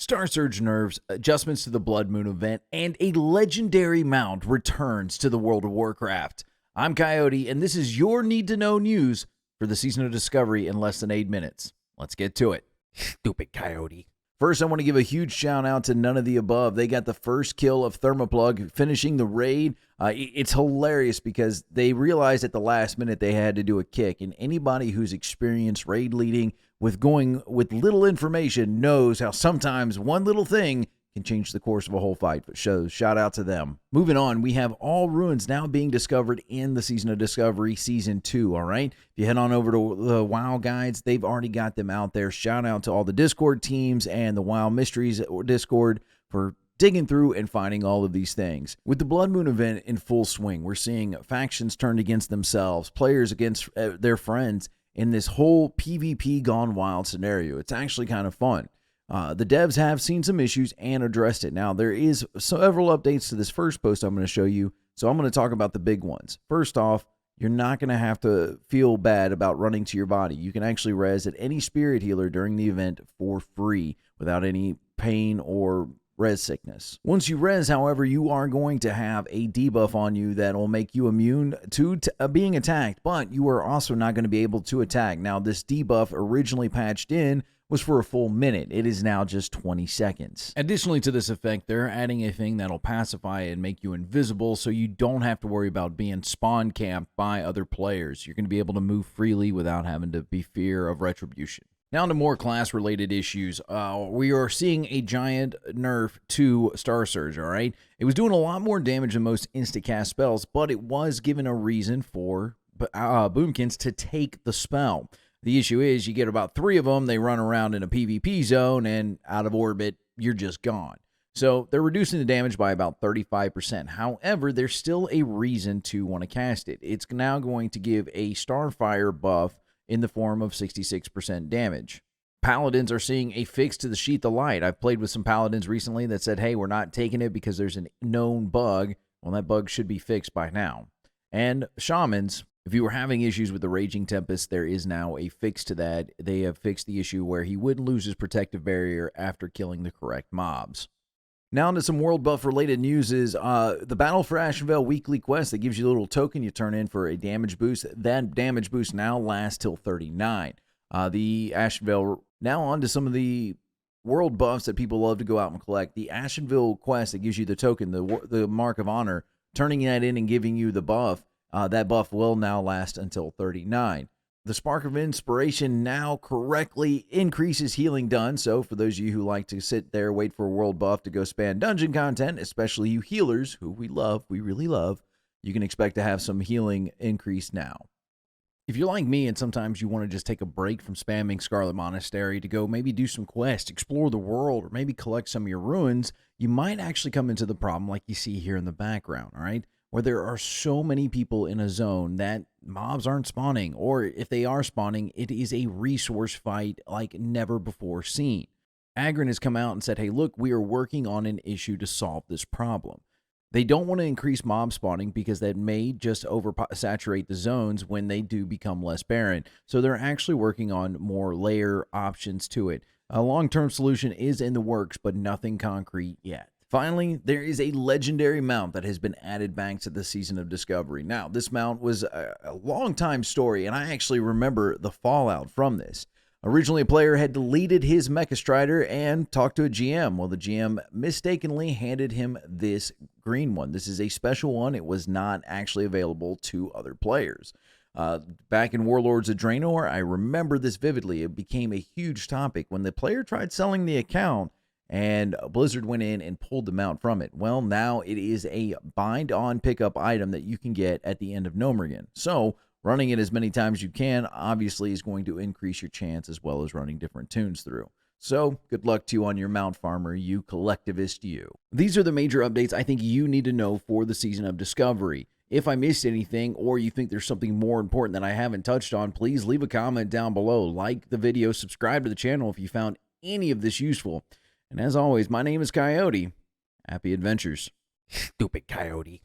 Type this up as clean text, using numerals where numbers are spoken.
Star Surge nerfs, adjustments to the Blood Moon event, and a legendary mount returns to the World of Warcraft. I'm Coyote, and this is your need-to-know news for the Season of Discovery in less than 8 minutes. Let's get to it. Stupid Coyote. First, I want to give a huge shout out to None of the Above. They got the first kill of Thermoplug, finishing the raid. It's hilarious because they realized at the last minute they had to do a kick, and anybody who's experienced raid leading with going with little information knows how sometimes one little thing can change the course of a whole fight. But shout out to them. Moving on, we have all ruins now being discovered in the Season of Discovery Season 2, all right? If you head on over to the WoW guides, they've already got them out there. Shout out to all the Discord teams and the WoW Mysteries Discord for digging through and finding all of these things. With the Blood Moon event in full swing, we're seeing factions turned against themselves, players against their friends in this whole PvP gone wild scenario. It's actually kind of fun. The devs have seen some issues and addressed it. Now, there is several updates to this first post I'm going to show you, so I'm going to talk about the big ones. First off, you're not going to have to feel bad about running to your body. You can actually res at any spirit healer during the event for free without any pain or res sickness. Once you res, however, you are going to have a debuff on you that will make you immune to being attacked, but you are also not going to be able to attack. Now, this debuff originally patched in was for a full minute. It is now just 20 seconds. Additionally to this effect, they're adding a thing that'll pacify and make you invisible so you don't have to worry about being spawn camped by other players. You're going to be able to move freely without having to be fear of retribution. Now to more class-related issues. We are seeing a giant nerf to Star Surge, all right? It was doing a lot more damage than most insta-cast spells, but it was given a reason for Boomkins to take the spell. The issue is you get about 3 of them, they run around in a PvP zone, and out of orbit, you're just gone. So they're reducing the damage by about 35%. However, there's still a reason to want to cast it. It's now going to give a Starfire buff in the form of 66% damage. Paladins are seeing a fix to the Sheath of Light. I've played with some Paladins recently that said, hey, we're not taking it because there's a known bug. Well, that bug should be fixed by now. And Shamans, if you were having issues with the Raging Tempest, there is now a fix to that. They have fixed the issue where he wouldn't lose his protective barrier after killing the correct mobs. Now into some world buff related news is the Battle for Ashenvale weekly quest that gives you a little token you turn in for a damage boost. That damage boost now lasts till 39. The Ashenvale, now on to some of the world buffs that people love to go out and collect. The Ashenvale quest that gives you the token, the Mark of Honor, turning that in and giving you the buff. That buff will now last until 39. The Spark of Inspiration now correctly increases healing done. So for those of you who like to sit there, wait for a world buff to go spam dungeon content, especially you healers who we really love, you can expect to have some healing increase now. If you're like me and sometimes you want to just take a break from spamming Scarlet Monastery to go maybe do some quests, explore the world, or maybe collect some of your ruins, you might actually come into the problem like you see here in the background, all right? Where there are so many people in a zone that mobs aren't spawning, or if they are spawning, it is a resource fight like never before seen. Agron has come out and said, hey, look, we are working on an issue to solve this problem. They don't want to increase mob spawning because that may just oversaturate the zones when they do become less barren. So they're actually working on more layer options to it. A long-term solution is in the works, but nothing concrete yet. Finally, there is a legendary mount that has been added back to the Season of Discovery. Now, this mount was a long-time story, and I actually remember the fallout from this. Originally, a player had deleted his Mecha Strider and talked to a GM. Well, the GM mistakenly handed him this green one. This is a special one. It was not actually available to other players. Back in Warlords of Draenor, I remember this vividly. It became a huge topic when the player tried selling the account, and Blizzard went in and pulled the mount from it. Well, now it is a bind-on pickup item that you can get at the end of Gnomer. So, running it as many times as you can obviously is going to increase your chance as well as running different tunes through. So, good luck to you on your mount farmer, you collectivist you. These are the major updates I think you need to know for the Season of Discovery. If I missed anything or you think there's something more important that I haven't touched on, please leave a comment down below. Like the video, subscribe to the channel if you found any of this useful. And as always, my name is Coyote. Happy adventures. Stupid Coyote.